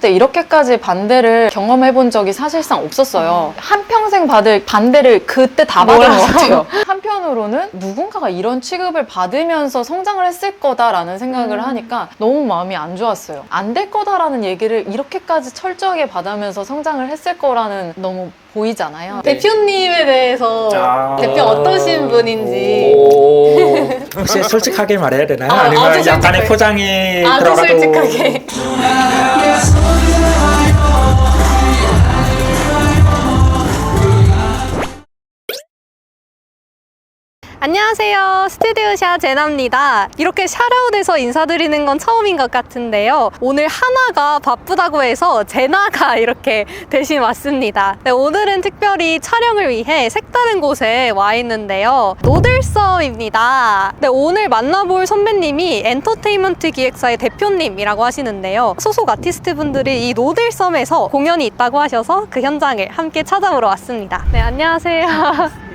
근데 이렇게까지 반대를 경험해 본 적이 사실상 없었어요. 한평생 받을 반대를 그때 다 받은 것 같아요. 한편으로는 누군가가 이런 취급을 받으면서 성장을 했을 거다라는 생각을 하니까 너무 마음이 안 좋았어요. 안 될 거다라는 얘기를 이렇게까지 철저하게 받으면서 성장을 했을 거라는 너무 보이잖아요. 대표님에 대해서 대표 어떠신 분인지. 혹시 솔직하게 말해야 되나요? 아, 아니면 아주 약간의 솔직하게. 포장이 아주 들어가도 솔직하게. 안녕하세요. 스튜디오샤 제나입니다. 이렇게 샤라웃에서 인사드리는 건 처음인 것 같은데요. 오늘 하나가 바쁘다고 해서 제나가 이렇게 대신 왔습니다. 네, 오늘은 특별히 촬영을 위해 색다른 곳에 와 있는데요. 노들섬입니다. 네, 오늘 만나볼 선배님이 엔터테인먼트 기획사의 대표님이라고 하시는데요. 소속 아티스트 분들이 이 노들섬에서 공연이 있다고 하셔서 그 현장을 함께 찾아보러 왔습니다. 네, 안녕하세요.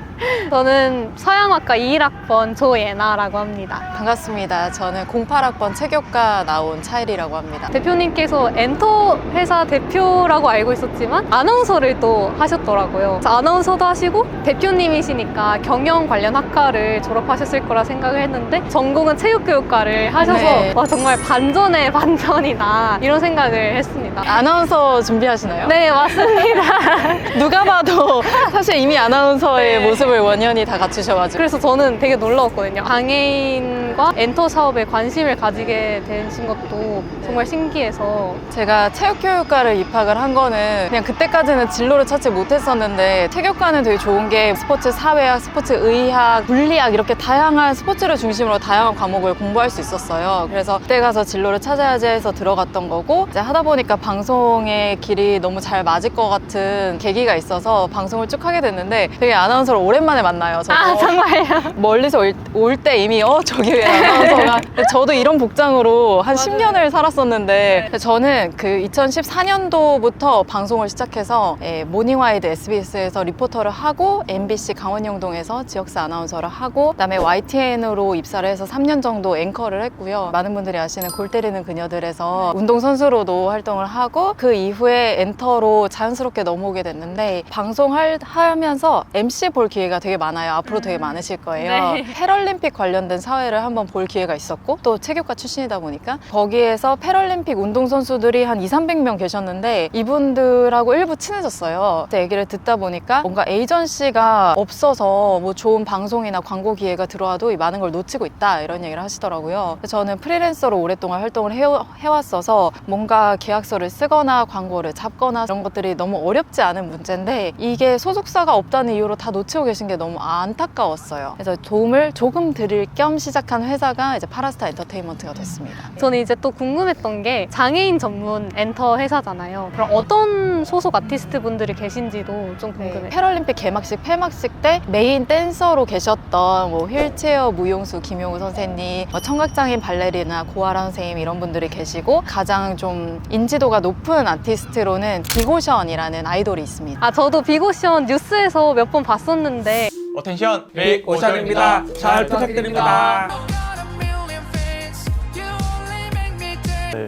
저는 서양학과 21학번 조예나라고 합니다. 반갑습니다. 저는 08학번 체교과 나온 차일이라고 합니다. 대표님께서 엔터 회사 대표라고 알고 있었지만 아나운서를 또 하셨더라고요. 그래서 아나운서도 하시고 대표님이시니까 경영 관련 학과를 졸업하셨을 거라 생각을 했는데 전공은 체육교육과를 하셔서 네. 와, 정말 반전의 반전이다 이런 생각을 했습니다. 아나운서 준비하시나요? 네, 맞습니다. 누가 봐도 사실 이미 아나운서의 네. 모습을 원연히 다 갖추셔가지고. 그래서 저는 되게 놀라웠거든요. 장애인과 엔터 사업에 관심을 가지게 되신 것도 정말 신기해서. 제가 체육교육과를 입학을 한 거는 그냥 그때까지는 진로를 찾지 못했었는데, 체육과는 되게 좋은 게 스포츠 사회학, 스포츠 의학, 물리학 이렇게 다양한 스포츠를 중심으로 다양한 과목을 공부할 수 있었어요. 그래서 그때 가서 진로를 찾아야지 해서 들어갔던 거고, 이제 하다 보니까 방송의 길이 너무 잘 맞을 것 같은 계기가 있어서 방송을 쭉 하게 됐는데, 되게 아나운서를 오랜만에 만나요. 저도. 아, 정말요? 멀리서 올 때 이미 저기 왜 아나운서가. 저도 이런 복장으로 한 10년을 살았었는데, 저는 그 2014년도부터 방송을 시작해서 모닝와이드 SBS에서 리포터를 하고, MBC 강원영동에서 지역사 아나운서를 하고, 그다음에 YTN으로 입사를 해서 3년 정도 앵커를 했고요. 많은 분들이 아시는 골 때리는 그녀들에서 운동선수로도 활동을 하고, 그 이후에 엔터로 자연스럽게 넘어오게 됐는데, 방송하면서 MC 볼 기회가 되게 많아요. 앞으로 되게 많으실 거예요. 네. 패럴림픽 관련된 사회를 한번 볼 기회가 있었고, 또 체육과 출신이다 보니까 거기에서 패럴림픽 운동선수들이 한 200~300명 계셨는데, 이분들하고 일부 친해졌어요. 그때 얘기를 듣다 보니까 뭔가 에이전시가 없어서 뭐 좋은 방송이나 광고 기회가 들어와도 이 많은 걸 놓치고 있다, 이런 얘기를 하시더라고요. 저는 프리랜서로 오랫동안 활동을 해왔어서 뭔가 계약서를 쓰거나 광고를 잡거나 이런 것들이 너무 어렵지 않은 문제인데, 이게 소속사가 없다는 이유로 다 놓치고 계신 게 너무 안타까웠어요. 그래서 도움을 조금 드릴 겸 시작한 회사가 이제 파라스타 엔터테인먼트가 됐습니다. 저는 이제 또 궁금했던 게 장애인 전문 엔터 회사잖아요. 그럼 어떤 소속 아티스트 분들이 계신지도 좀 궁금해요. 패럴림픽 개막식, 폐막식 때 메인 댄서로 계셨던 뭐 휠체어 무용수 김용우 선생님, 청각장애인 발레리나 고아라 선생님, 이런 분들이 계시고, 가장 좀 인지도가 높은 아티스트로는 빅오션이라는 아이돌이 있습니다. 아, 저도 빅오션 뉴스에서 몇 번 봤었는데 어텐션 빅오션입니다. 잘 부탁드립니다.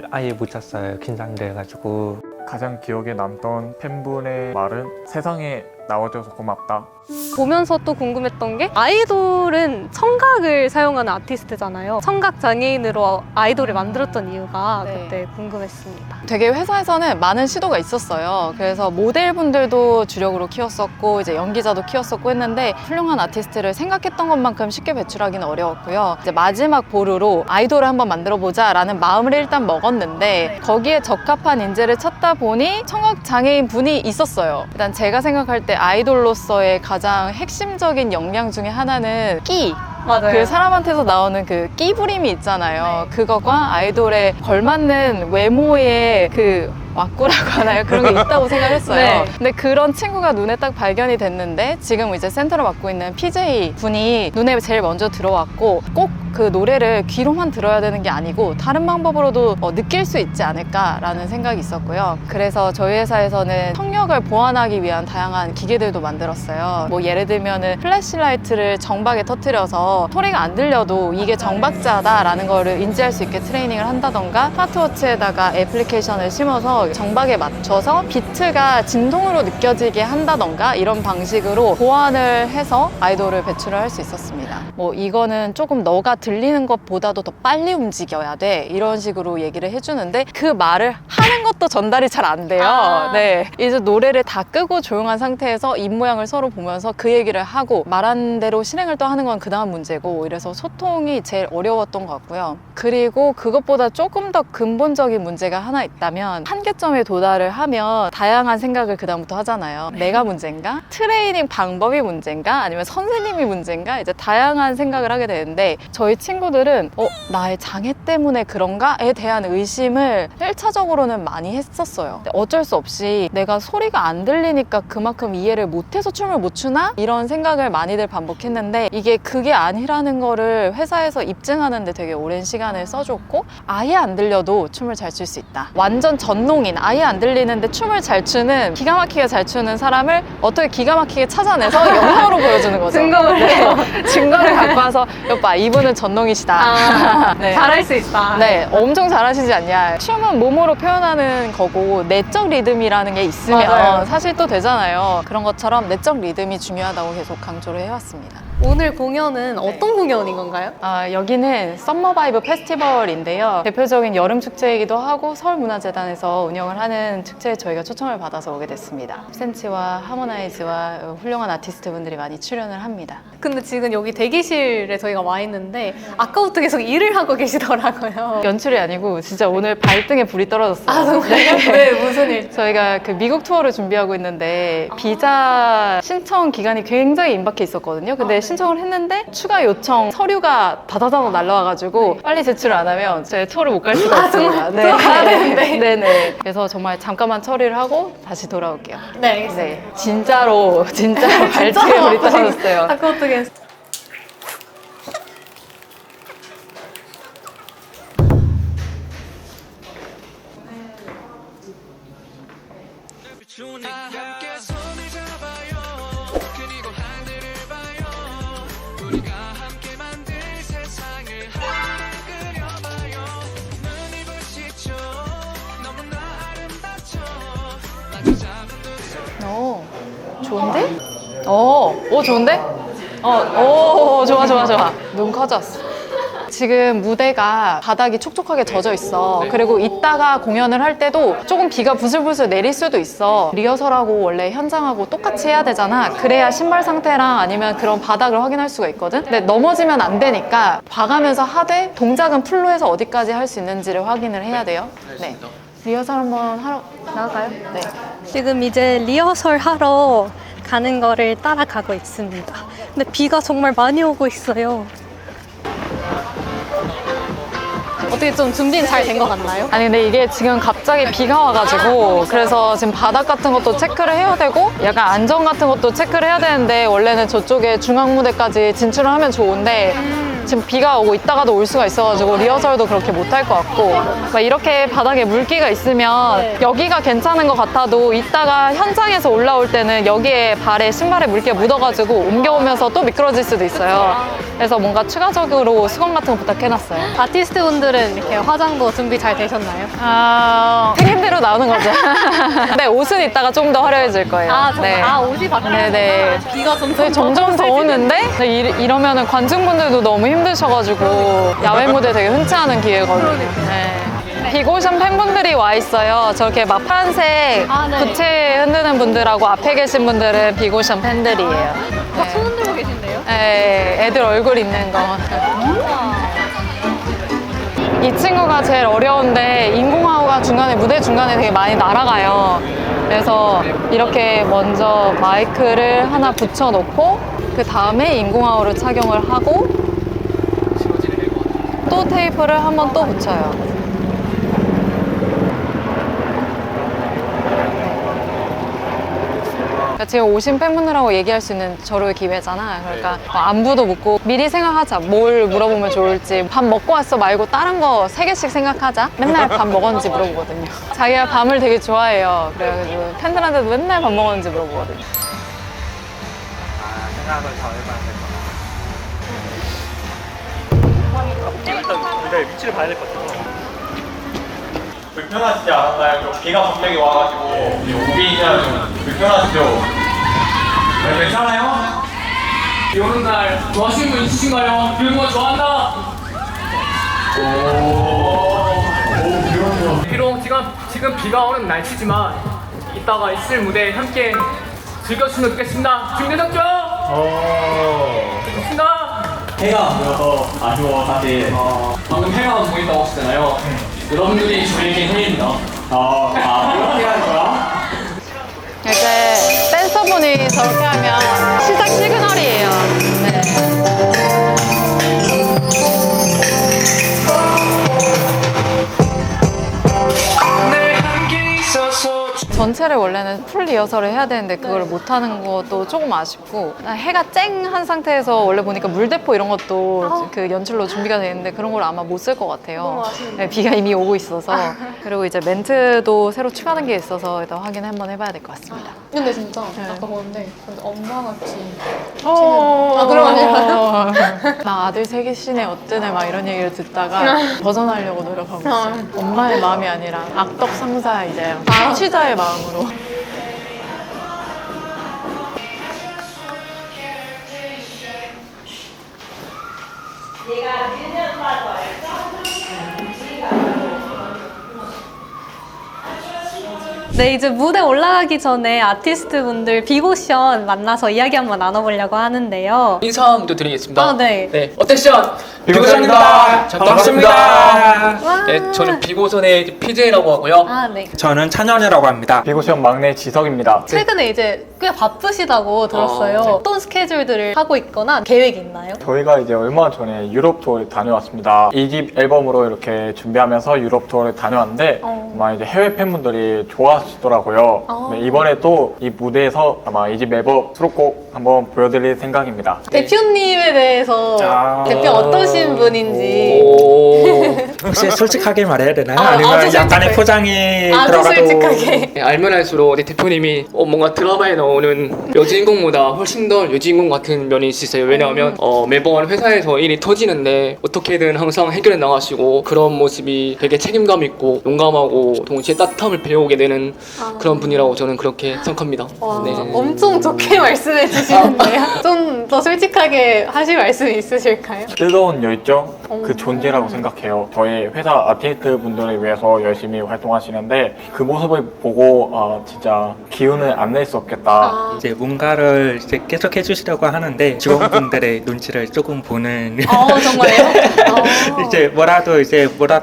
아예 못 잤어요. 긴장돼가지고. 가장 기억에 남던 팬분의 말은 세상에 나와줘서 고맙다. 보면서 또 궁금했던 게, 아이돌은 청각을 사용하는 아티스트잖아요. 청각 장애인으로 아이돌을 만들었던 이유가 네. 그때 궁금했습니다. 되게 회사에서는 많은 시도가 있었어요. 그래서 모델분들도 주력으로 키웠었고, 이제 연기자도 키웠었고 했는데, 훌륭한 아티스트를 생각했던 것만큼 쉽게 배출하기는 어려웠고요. 이제 마지막 보루로 아이돌을 한번 만들어보자 라는 마음을 일단 먹었는데, 거기에 적합한 인재를 찾다 보니 청각 장애인 분이 있었어요. 일단 제가 생각할 때 아이돌로서의 가장 핵심적인 역량 중에 하나는 끼! 맞아요. 그 사람한테서 나오는 그 끼부림이 있잖아요. 그거가 아이돌에 걸맞는 외모의 그 왁구라고 하나요? 그런 게 있다고 생각했어요. 네. 근데 그런 친구가 눈에 딱 발견이 됐는데, 지금 이제 센터를 맡고 있는 PJ 분이 눈에 제일 먼저 들어왔고, 꼭 그 노래를 귀로만 들어야 되는 게 아니고 다른 방법으로도 느낄 수 있지 않을까라는 생각이 있었고요. 그래서 저희 회사에서는 청력을 보완하기 위한 다양한 기계들도 만들었어요. 뭐 예를 들면은 플래시라이트를 정박에 터뜨려서 소리가 안 들려도 이게 정박자다라는 거를 인지할 수 있게 트레이닝을 한다던가, 스마트워치에다가 애플리케이션을 심어서 정박에 맞춰서 비트가 진동으로 느껴지게 한다던가, 이런 방식으로 보완을 해서 아이돌을 배출을 할 수 있었습니다. 뭐 이거는 조금 너가 들리는 것보다도 더 빨리 움직여야 돼, 이런 식으로 얘기를 해주는데 그 말을 하는 것도 전달이 잘 안 돼요. 네, 이제 노래를 다 끄고 조용한 상태에서 입 모양을 서로 보면서 그 얘기를 하고 말한 대로 실행을 또 하는 건 그 다음 문제고, 이래서 소통이 제일 어려웠던 것 같고요. 그리고 그것보다 조금 더 근본적인 문제가 하나 있다면, 한계점에 도달을 하면 다양한 생각을 그 다음부터 하잖아요. 내가 문제인가? 트레이닝 방법이 문제인가? 아니면 선생님이 문제인가? 이제 다양한 생각을 하게 되는데, 저희 친구들은 나의 장애 때문에 그런가?에 대한 의심을 1차적으로는 많이 했었어요. 근데 어쩔 수 없이 내가 소리가 안 들리니까 그만큼 이해를 못해서 춤을 못 추나? 이런 생각을 많이들 반복했는데, 이게 그게 아니라는 거를 회사에서 입증하는데 되게 오랜 시간을 써줬고, 아예 안 들려도 춤을 잘 출 수 있다. 완전 전농인, 아예 안 들리는데 춤을 잘 추는, 기가 막히게 잘 추는 사람을 어떻게 기가 막히게 찾아내서 영상으로 보여주는 거죠. 증거를. 네. 증거를 갖고 와서 여봐, 이분은 전농이시다. 네. 잘할 수 있다. 네, 엄청 잘하시지 않냐. 춤은 몸으로 표현하는 거고 내적 리듬이라는 게 있으면 맞아요. 사실 또 되잖아요. 그런 것처럼 내적 리듬이 중요하다고 계속 강조를 해왔습니다. 오늘 공연은 어떤 공연인 건가요? 여기는 썸머바이브 페스티벌인데요. 대표적인 여름 축제이기도 하고 서울문화재단에서 운영을 하는 축제에 저희가 초청을 받아서 오게 됐습니다. 센치와 하모나이즈와 훌륭한 아티스트분들이 많이 출연을 합니다. 근데 지금 여기 대기실에 저희가 와 있는데 아까부터 계속 일을 하고 계시더라고요. 연출이 아니고 진짜 오늘 발등에 불이 떨어졌어요. 아, 정말요? 왜? 무슨 일? 저희가 그 미국 투어를 준비하고 있는데 비자 신청 기간이 굉장히 임박해 있었거든요. 근데 신청을 했는데 추가 요청 서류가 다다다다 날라와가지고 빨리 제출을 안 하면 저희 투어를 못 갈 수가 있습니다. 네. 가야 되는데. 네네. 그래서 정말 잠깐만 처리를 하고 다시 돌아올게요. 네, 알겠습니다. 네. 진짜로 발등에 불이 떨어졌어요. 아까부터 계속. 좋은데? 좋은데? 좋아. 눈 커졌어. 지금 무대가 바닥이 촉촉하게 젖어 있어. 그리고 이따가 공연을 할 때도 조금 비가 부슬부슬 내릴 수도 있어. 리허설하고 원래 현장하고 똑같이 해야 되잖아. 그래야 신발 상태랑 아니면 그런 바닥을 확인할 수가 있거든. 근데 넘어지면 안 되니까 봐가면서 하되 동작은 풀로 해서 어디까지 할 수 있는지를 확인을 해야 돼요. 네. 리허설 한번 하러 나갈까요? 네. 지금 이제 리허설 하러 가는 거를 따라가고 있습니다. 근데 비가 정말 많이 오고 있어요. 어떻게 좀 준비는 잘 된 것 같나요? 아니 근데 이게 지금 갑자기 비가 와가지고 그래서 지금 바닥 같은 것도 체크를 해야 되고 약간 안전 같은 것도 체크를 해야 되는데, 원래는 저쪽에 중앙무대까지 진출을 하면 좋은데 지금 비가 오고 있다가도 올 수가 있어가지고 리허설도 그렇게 못할 것 같고, 막 이렇게 바닥에 물기가 있으면 여기가 괜찮은 것 같아도 이따가 현장에서 올라올 때는 여기에 발에 신발에 물기가 묻어가지고 옮겨오면서 또 미끄러질 수도 있어요. 그래서 뭔가 추가적으로 수건 같은 거 부탁해놨어요. 아티스트 분들은 이렇게 화장도 준비 잘 되셨나요? 생긴 대로 나오는 거죠. 네, 옷은 이따가 좀 더 화려해질 거예요. 정말? 네. 옷이 바뀌는 네네. 비가 저희 점점 더우는데 이러면은 관중분들도 너무 힘드셔가지고 야외 무대 되게 흔치않은 기회거든요. 네. 빅오션 팬분들이 와 있어요. 저렇게 막 파란색 네. 부채 흔드는 분들하고 앞에 계신 분들은 빅오션 팬들이에요. 막 손 흔들고 계신데요? 네, 애들 얼굴 있는 거. 이 친구가 제일 어려운데 인공화호가 무대 중간에 되게 많이 날아가요. 그래서 이렇게 먼저 마이크를 하나 붙여놓고 그 다음에 인공화호를 착용을 하고 또 테이프를 한 번 또 붙여요. 그러니까 지금 오신 팬분들하고 얘기할 수 있는 저로의 기회잖아. 그러니까 뭐 안부도 묻고 미리 생각하자. 뭘 물어보면 좋을지. 밥 먹고 왔어 말고 다른 거 3개씩 생각하자. 맨날 밥 먹었는지 물어보거든요. 자기가 밤을 되게 좋아해요. 그래가지고 팬들한테도 맨날 밥 먹었는지 물어보거든요. 생각을 더 해봐야 될 것 같아요. 일단 위치를 봐야 될 것 같아서. 불편하시지 않았나요? 비가 갑자기 와가지고 오기냐 좀 불편하시죠? 괜찮아요? 비 오는 날 좋아하시는 분 있으신가요? 비 오는 거 좋아한다. 비록 지금 비가 오는 날씨지만 이따가 있을 무대 함께 즐겨주시면 좋겠습니다. 준비되셨죠? 좋습니다. 해가 안 보여서 아쉬워 사실. 방금 해가 안 보인다고 하셨잖아요. 여러분들이 저희에게 힘입니다. 그렇게 하는 거야? 이제 댄서분이 저렇게 하면 시작 시그널이에요. 네. 전체를 원래는 풀 리허설을 해야 되는데 그걸 못하는 것도 조금 아쉽고 해가 쨍한 상태에서 원래 보니까 물대포 이런 것도 그 연출로 준비가 되어 있는데 그런 걸 아마 못 쓸 것 같아요. 네, 비가 이미 오고 있어서 그리고 이제 멘트도 새로 추가된 게 있어서 일단 확인 한번 해봐야 될 것 같습니다. 근데 진짜 아까 보는데 엄마같이 그런 아니라 나 아들 셋이시네 어쩌네 막 이런 얘기를 듣다가 벗어나려고 노력하고 있어요. 엄마의 마음이 아니라 악덕 상사 이제 취자의 마음으로. 네, 이제 무대 올라가기 전에 아티스트 분들 비고션 만나서 이야기 한번 나눠보려고 하는데요. 인사 먼저 드리겠습니다. 네. 네, 어텐션! 비고선입니다. 반갑습니다. 네, 저는 비고선의 PJ라고 하고요. 네. 저는 찬현이라고 합니다. 비고시원 막내 지석입니다. 최근에 이제 꽤 바쁘시다고 들었어요. 네. 어떤 스케줄들을 하고 있거나 계획이 있나요? 저희가 이제 얼마 전에 유럽 투어를 다녀왔습니다. 2집 앨범으로 이렇게 준비하면서 유럽 투어를 다녀왔는데 아마 이제 해외 팬분들이 좋아하시더라고요. 네, 이번에 또 이 무대에서 아마 2집 앨범 수록곡 한번 보여드릴 생각입니다. 대표님에 대해서 대표 어떠신 분인지. 혹시 솔직하게 말해야 되나요? 아주 아니면 솔직하게. 약간의 포장이 아주 들어가도 솔직하게. 네, 알면 알수록 대표님이 뭔가 드라마에 나오는 여주인공보다 훨씬 더 여주인공 같은 면이 있으세요. 왜냐하면 매번 회사에서 일이 터지는데 어떻게든 항상 해결해 나가시고 그런 모습이 되게 책임감 있고 용감하고 동시에 따뜻함을 배우게 되는 그런 분이라고 저는 그렇게 생각합니다. 와, 네. 엄청 좋게 말씀해 주시는데요. 좀 더 솔직하게 하실 말씀이 있으실까요? 뜨거운 열정 그 존재라고 생각해요. 저희 회사 아티스트 분들을 위해서 열심히 활동하시는데 그 모습을 보고 진짜 기운을 안 낼 수 없겠다. 이제 뭔가를 이제 계속 해주시려고 하는데 직원분들의 눈치를 조금 보는 정말요? 이제 뭐라도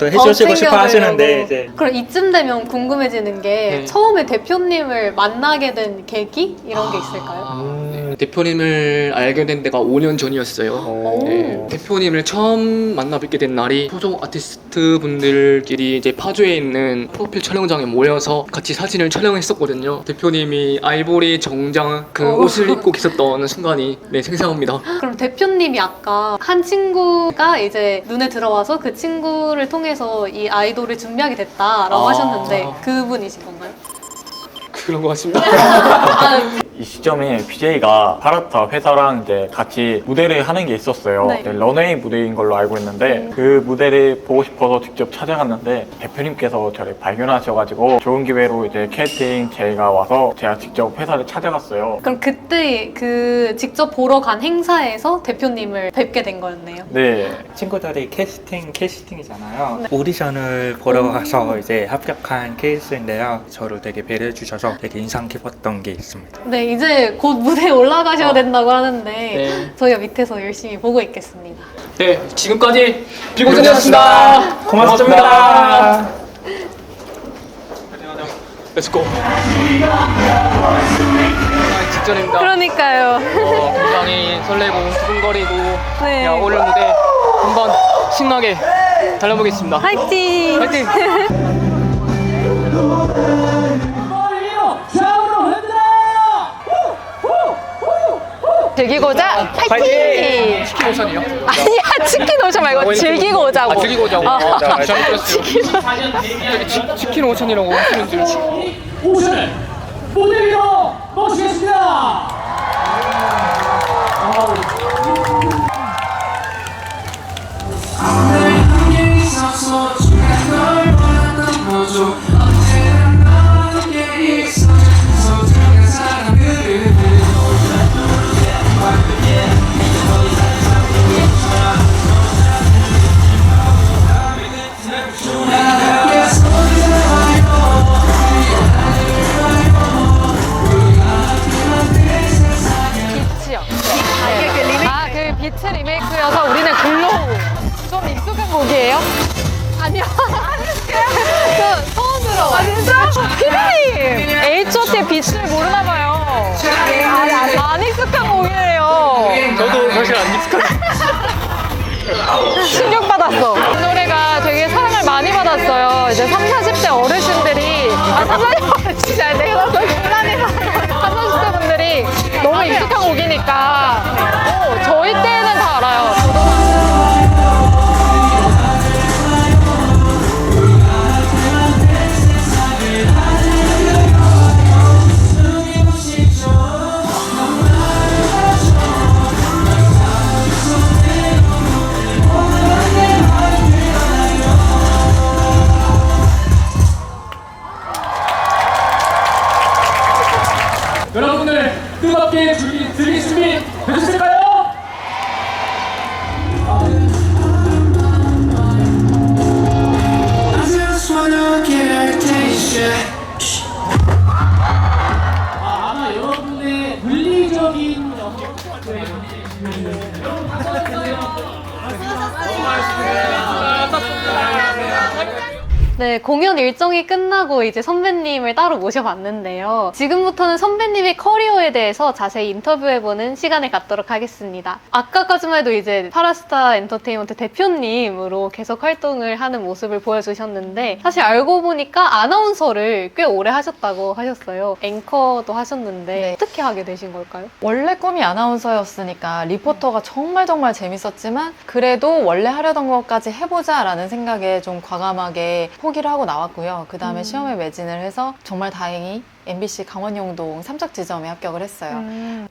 해주시고 싶어 하시는데 이제 그럼 이쯤 되면 궁금해지는 게 네. 처음에 대표님을 만나게 된 계기? 이런 게 있을까요? 대표님을 알게 된 데가 5년 전이었어요. 네, 대표님을 처음 만나 뵙게 된 날이 소속 아티스트 분들끼리 이제 파주에 있는 프로필 촬영장에 모여서 같이 사진을 촬영했었거든요. 대표님이 아이보리 정장 그 옷을 입고 계셨던 순간이 생생합니다. 그럼 대표님이 아까 한 친구가 이제 눈에 들어와서 그 친구를 통해서 이 아이돌을 준비하게 됐다라고 하셨는데 그분이신 건가요? 그런 것 같습니다. 이 시점에 BJ가 파라타 회사랑 이제 같이 무대를 하는 게 있었어요. 네. 네, 런웨이 무대인 걸로 알고 있는데 그 무대를 보고 싶어서 직접 찾아갔는데 대표님께서 저를 발견하셔가지고 좋은 기회로 이제 캐스팅 제의가 와서 제가 직접 회사를 찾아갔어요. 그럼 그때 그 직접 보러 간 행사에서 대표님을 뵙게 된 거였네요. 네. 친구들이 캐스팅이잖아요. 오디션을 보러 가서 이제 합격한 케이스인데요. 저를 되게 배려해 주셔서 되게 인상 깊었던 게 있습니다. 네, 이제 곧 무대에 올라가셔야 된다고 하는데 네. 저희가 밑에서 열심히 보고 있겠습니다. 네, 지금까지 비고전이었습니다. 고맙습니다. 렛츠고. 직전입니다. 그러니까요. 굉장히 설레고 두근거리고 네. 그냥 오늘 무대 한번 신나게 달려보겠습니다. 화이팅! 화이팅! 좌우로 흔들어! 즐기고자 파이팅! 치킨 오션이요? 아니야, 치킨 오션 말고 즐기고 오자고. 아 즐기고 오자고. 어. 잘못 들었어요. 치킨 오션이라고 하시는 줄. 오션을 무대 위로 모시겠습니다. 빛이요. 그 비트 리메이크여서 우리는 글로우. 좀 익숙한 곡이에요? 아니요. 저 처음 들어. 아 진짜? 피디님! H.O.T의 빛을 모르나 봐요. 안 익숙한 곡이에요. 저도 사실 안 익숙한. 충격받았어. 이 노래가 되게 사랑을 많이 받았어요. 이제 30, 40대 어르신들이, 30, 진짜 내가 너무 곤란해서 30, 40대 분들이 너무 익숙한 곡이니까, 저희 때는 다 알아요. 여러분들 뜨겁게 즐길 준비 되셨을까요? 아마 여러분의 물리적인 네, 공연 일정이 끝나고 이제 선배님을 따로 모셔봤는데요. 지금부터는 선배님의 커리어에 대해서 자세히 인터뷰해보는 시간을 갖도록 하겠습니다. 아까까지만 해도 이제 파라스타 엔터테인먼트 대표님으로 계속 활동을 하는 모습을 보여주셨는데, 사실 알고 보니까 아나운서를 꽤 오래 하셨다고 하셨어요. 앵커도 하셨는데 네. 어떻게 하게 되신 걸까요? 원래 꿈이 아나운서였으니까 리포터가 정말 재밌었지만 그래도 원래 하려던 것까지 해보자 라는 생각에 좀 과감하게 포기를 하고 나왔고요. 그 다음에 시험에 매진을 해서 정말 다행히 MBC 강원영동 삼척지점에 합격을 했어요.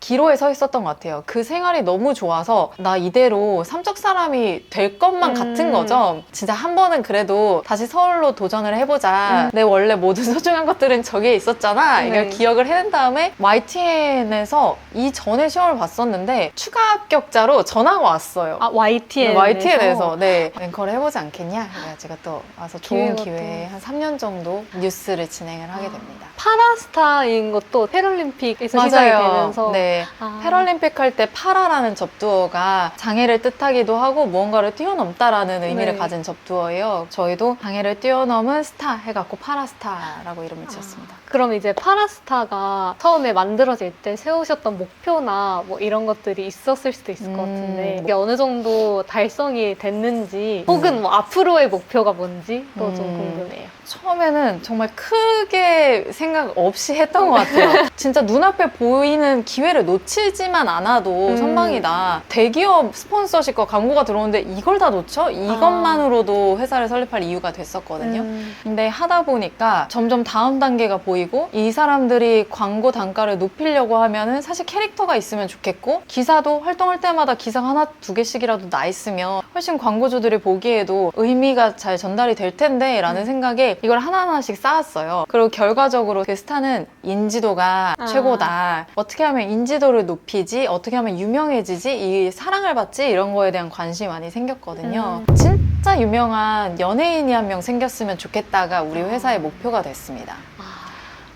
기로에 서 있었던 것 같아요. 그 생활이 너무 좋아서 나 이대로 삼척 사람이 될 것만 같은 거죠. 진짜 한 번은 그래도 다시 서울로 도전을 해보자. 내 원래 모든 소중한 것들은 저기에 있었잖아. 이걸 기억을 해낸 다음에 YTN에서 이전에 시험을 봤었는데 추가 합격자로 전화가 왔어요. 아, YTN에서? 네, YTN에서 네, 앵커를 해보지 않겠냐 그래가지고 또 와서 좋은 기회가 기회에 한 3년 정도 뉴스를 진행을 하게 됩니다. 파라스타인 것도 패럴림픽에서 시작이 되면서 네. 패럴림픽 할 때 파라라는 접두어가 장애를 뜻하기도 하고 무언가를 뛰어넘다라는 의미를 네. 가진 접두어예요. 저희도 장애를 뛰어넘은 스타 해갖고 파라스타라고 이름을 지었습니다. 그럼 이제 파라스타가 처음에 만들어질 때 세우셨던 목표나 뭐 이런 것들이 있었을 수도 있을 것 같은데 이게 어느 정도 달성이 됐는지 혹은 뭐 앞으로의 목표가 뭔지 또 좀 궁금해요. 처음에는 정말 크게 생각 없이 했던 것 같아요. 진짜 눈앞에 보이는 기회를 놓치지만 않아도 선방이다. 대기업 스폰서십과 광고가 들어오는데 이걸 다 놓쳐? 이것만으로도 회사를 설립할 이유가 됐었거든요. 근데 하다 보니까 점점 다음 단계가 보이고 이 사람들이 광고 단가를 높이려고 하면은 사실 캐릭터가 있으면 좋겠고 기사도 활동할 때마다 기사가 하나 두 개씩이라도 나 있으면 훨씬 광고주들이 보기에도 의미가 잘 전달이 될 텐데 라는 생각에 이걸 하나하나씩 쌓았어요. 그리고 결과적으로 그 스타는 인지도가 최고다. 어떻게 하면 인지도를 높이지? 어떻게 하면 유명해지지? 이 사랑을 받지? 이런 거에 대한 관심이 많이 생겼거든요. 진짜 유명한 연예인이 한 명 생겼으면 좋겠다가 우리 회사의 목표가 됐습니다.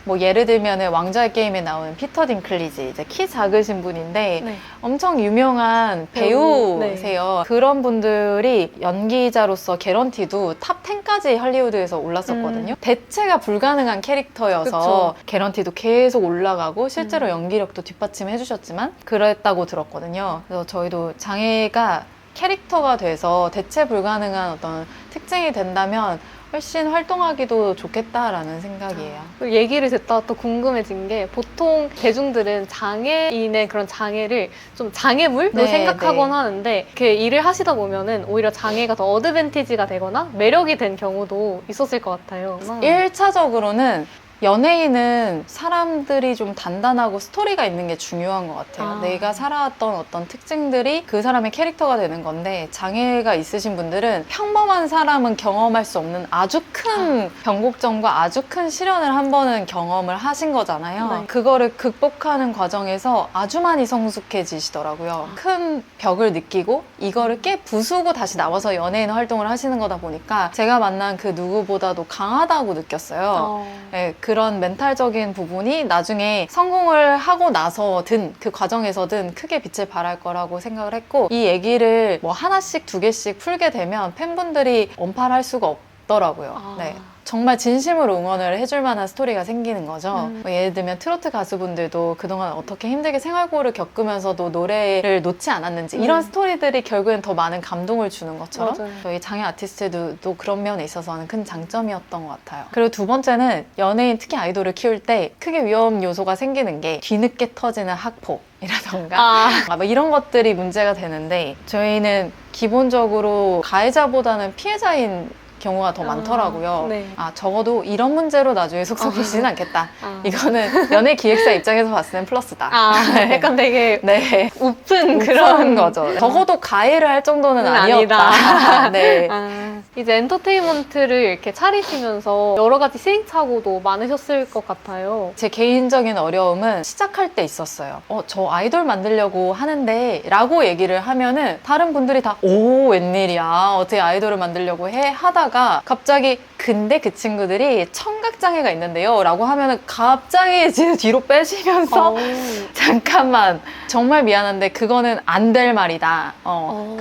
뭐 예를 들면 왕좌의 게임에 나오는 피터 딩클리지, 이제 키 작으신 분인데 네. 엄청 유명한 배우세요. 그런 분들이 연기자로서 개런티도 탑 10까지 할리우드에서 올랐었거든요. 대체가 불가능한 캐릭터여서 개런티도 계속 올라가고 실제로 연기력도 뒷받침해 주셨지만 그랬다고 들었거든요. 그래서 저희도 장애가 캐릭터가 돼서 대체 불가능한 어떤 특징이 된다면 훨씬 활동하기도 좋겠다라는 생각이에요. 얘기를 듣다가 또 궁금해진 게 보통 대중들은 장애인의 그런 장애를 좀 장애물로 네, 생각하곤 네. 하는데 이렇게 일을 하시다 보면은 오히려 장애가 더 어드밴티지가 되거나 매력이 된 경우도 있었을 것 같아요. 1차적으로는 연예인은 사람들이 좀 단단하고 스토리가 있는 게 중요한 것 같아요. 아. 내가 살아왔던 어떤 특징들이 그 사람의 캐릭터가 되는 건데 장애가 있으신 분들은 평범한 사람은 경험할 수 없는 아주 큰 변곡점과 아주 큰 시련을 한 번은 경험을 하신 거잖아요. 네. 그거를 극복하는 과정에서 아주 많이 성숙해지시더라고요. 큰 벽을 느끼고 이거를 깨 부수고 다시 나와서 연예인 활동을 하시는 거다 보니까 제가 만난 그 누구보다도 강하다고 느꼈어요. 네, 그런 멘탈적인 부분이 나중에 성공을 하고 나서든 그 과정에서든 크게 빛을 발할 거라고 생각을 했고 이 얘기를 뭐 하나씩 두 개씩 풀게 되면 팬분들이 언팔할 수가 없더라고요. 네. 정말 진심으로 응원을 해줄 만한 스토리가 생기는 거죠. 뭐 예를 들면 트로트 가수분들도 그동안 어떻게 힘들게 생활고를 겪으면서도 노래를 놓지 않았는지 이런 스토리들이 결국엔 더 많은 감동을 주는 것처럼 맞아요. 저희 장애 아티스트들도 그런 면에 있어서는 큰 장점이었던 것 같아요. 그리고 두 번째는 연예인 특히 아이돌을 키울 때 크게 위험 요소가 생기는 게 뒤늦게 터지는 학폭이라던가 뭐 이런 것들이 문제가 되는데 저희는 기본적으로 가해자보다는 피해자인 경우가 더 많더라고요. 네. 적어도 이런 문제로 나중에 속썩이지는 않겠다. 아. 이거는 연예 기획사 입장에서 봤을 땐 플러스다. 약간 되게 네. 우픈 그런 거죠. 적어도 가해를 할 정도는 아니다. 아니었다. 네. 이제 엔터테인먼트를 이렇게 차리시면서 여러 가지 시행착오도 많으셨을 것 같아요. 제 개인적인 어려움은 시작할 때 있었어요. 저 아이돌 만들려고 하는데 라고 얘기를 하면은 다른 분들이 다 오, 웬일이야. 어떻게 아이돌을 만들려고 해? 하다가 갑자기 근데 그 친구들이 청각장애가 있는데요 라고 하면은 갑자기 뒤로 빼시면서 잠깐만 정말 미안한데 그거는 안 될 말이다.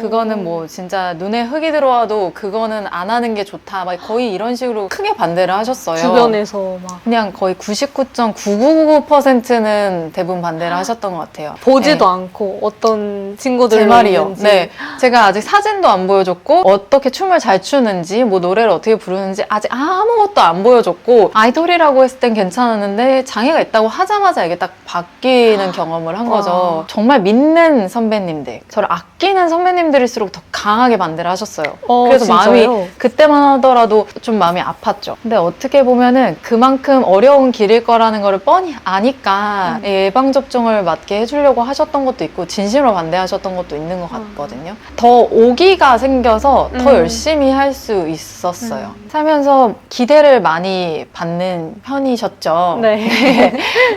그거는 뭐 진짜 눈에 흙이 들어와도 그거는 안 하는 게 좋다. 막 거의 이런 식으로 크게 반대를 하셨어요. 주변에서 막 그냥 거의 99.9999%는 대부분 반대를 하셨던 것 같아요. 보지도 않고 어떤 친구들 제 말이요. 네, 제가 아직 사진도 안 보여줬고 어떻게 춤을 잘 추는지 뭐 노래를 어떻게 부르는지 아직 아무것도 안 보여줬고 아이돌이라고 했을 땐 괜찮았는데 장애가 있다고 하자마자 이게 딱 바뀌는 경험을 한 거죠. 정말 믿는 선배님들, 저를 아끼는 선배님들일수록 더 강하게 반대를 하셨어요. 그래서 진짜요? 마음이 그때만 하더라도 좀 마음이 아팠죠. 근데 어떻게 보면은 그만큼 어려운 길일 거라는 거를 뻔히 아니까 예방접종을 맞게 해주려고 하셨던 것도 있고 진심으로 반대하셨던 것도 있는 것 같거든요. 더 오기가 생겨서 더 열심히 할 수 있었어요. 살면서 기대를 많이 받는 편이셨죠. 네.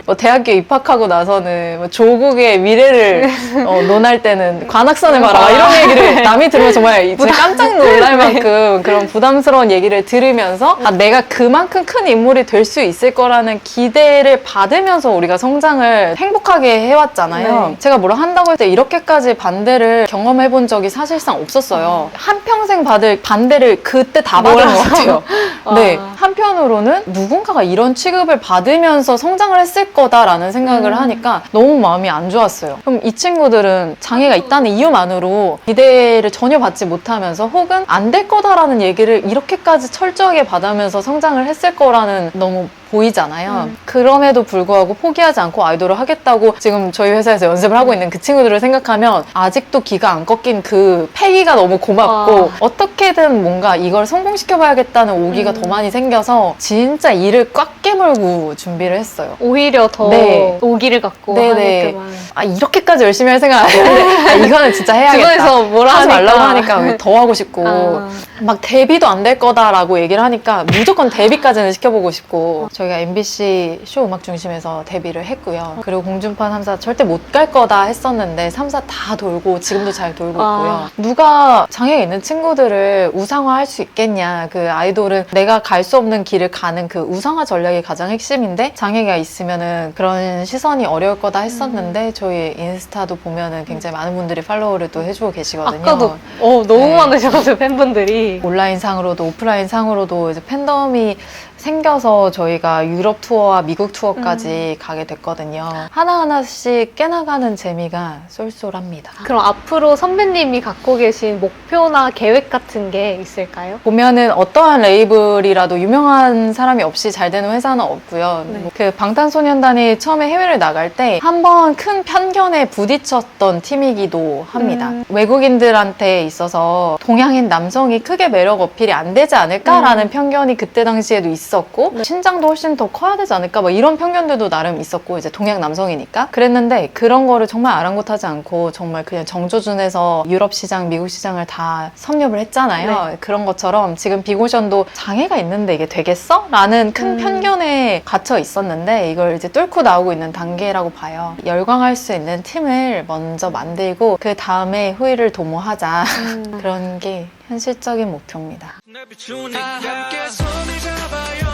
뭐 대학교 입학하고 나서는 뭐 조국의 미래를 논할 때는 관악산을 봐라 이런 얘기를 남이 들으면 정말 진짜 깜짝 놀랄 만큼 그런 부담스러운 얘기를 들으면서 내가 그만큼 큰 인물이 될 수 있을 거라는 기대를 받으면서 우리가 성장을 행복하게 해왔잖아요. 제가 뭐라 한다고 할 때 이렇게까지 반대를 경험해 본 적이 사실상 없었어요. 한평생 받을 반대를 그때 다 받은 것 같아요. 네. 한편으로는 누군가가 이런 취급을 받으면서 성장을 했을 거다라는 생각을 하니까 너무 마음이 안 좋았어요. 그럼 이 친구들은 장애가 있다는 이유만으로 기대를 전혀 받지 못하면서 혹은 안 될 거다라는 얘기를 이렇게까지 철저하게 받으면서 성장을 했을 거라는 너무 보이잖아요. 그럼에도 불구하고 포기하지 않고 아이돌을 하겠다고 지금 저희 회사에서 연습을 하고 있는 그 친구들을 생각하면 아직도 기가 안 꺾인 그 패기가 너무 고맙고 어떻게든 뭔가 이걸 성공시켜봐야겠다는 오기가 더 많이 생겨서 진짜 이를 꽉 깨물고 준비를 했어요. 오히려 더 네. 오기를 갖고 네네. 하게끔은. 이렇게까지 열심히 할 생각 안 했는데 이거는 진짜 해야겠다. 주변에서 뭐라 하지 하니까. 말라고 하니까 더 하고 싶고 막 데뷔도 안 될 거다라고 얘기를 하니까 무조건 데뷔까지는 시켜보고 싶고 저희가 MBC 쇼 음악 중심에서 데뷔를 했고요. 그리고 공중파 3사 절대 못 갈 거다 했었는데 3사 다 돌고 지금도 잘 돌고 있고요. 누가 장애가 있는 친구들을 우상화할 수 있겠냐. 그 아이돌은 내가 갈 수 없는 길을 가는 그 우상화 전략이 가장 핵심인데 장애가 있으면은 그런 시선이 어려울 거다 했었는데 저희 인스타도 보면은 굉장히 많은 분들이 팔로우를 또 해주고 계시거든요. 아까도 너무 네. 많으셔가지고 팬분들이 온라인 상으로도 오프라인 상으로도 이제 팬덤이 생겨서 저희가 유럽 투어와 미국 투어까지 가게 됐거든요. 하나하나씩 깨나가는 재미가 쏠쏠합니다. 그럼 앞으로 선배님이 갖고 계신 목표나 계획 같은 게 있을까요? 보면은 어떠한 레이블이라도 유명한 사람이 없이 잘 되는 회사는 없고요. 네. 그 방탄소년단이 처음에 해외를 나갈 때 한 번 큰 편견에 부딪혔던 팀이기도 합니다. 외국인들한테 있어서 동양인 남성이 크게 매력 어필이 안 되지 않을까라는 편견이 그때 당시에도 있었고 신장도 훨씬 더 커야 되지 않을까 뭐 이런 편견들도 나름 있었고 이제 동양 남성이니까 그랬는데 그런 거를 정말 아랑곳하지 않고 정말 그냥 정조준에서 유럽 시장, 미국 시장을 다 섭렵을 했잖아요. 그런 것처럼 지금 빅오션도 장애가 있는데 이게 되겠어? 라는 큰 편견에 갇혀 있었는데 이걸 이제 뚫고 나오고 있는 단계라고 봐요. 열광할 수 있는 팀을 먼저 만들고 그 다음에 후위를 도모하자. 그런 게 현실적인 목표입니다. 다 함께 손을 잡아요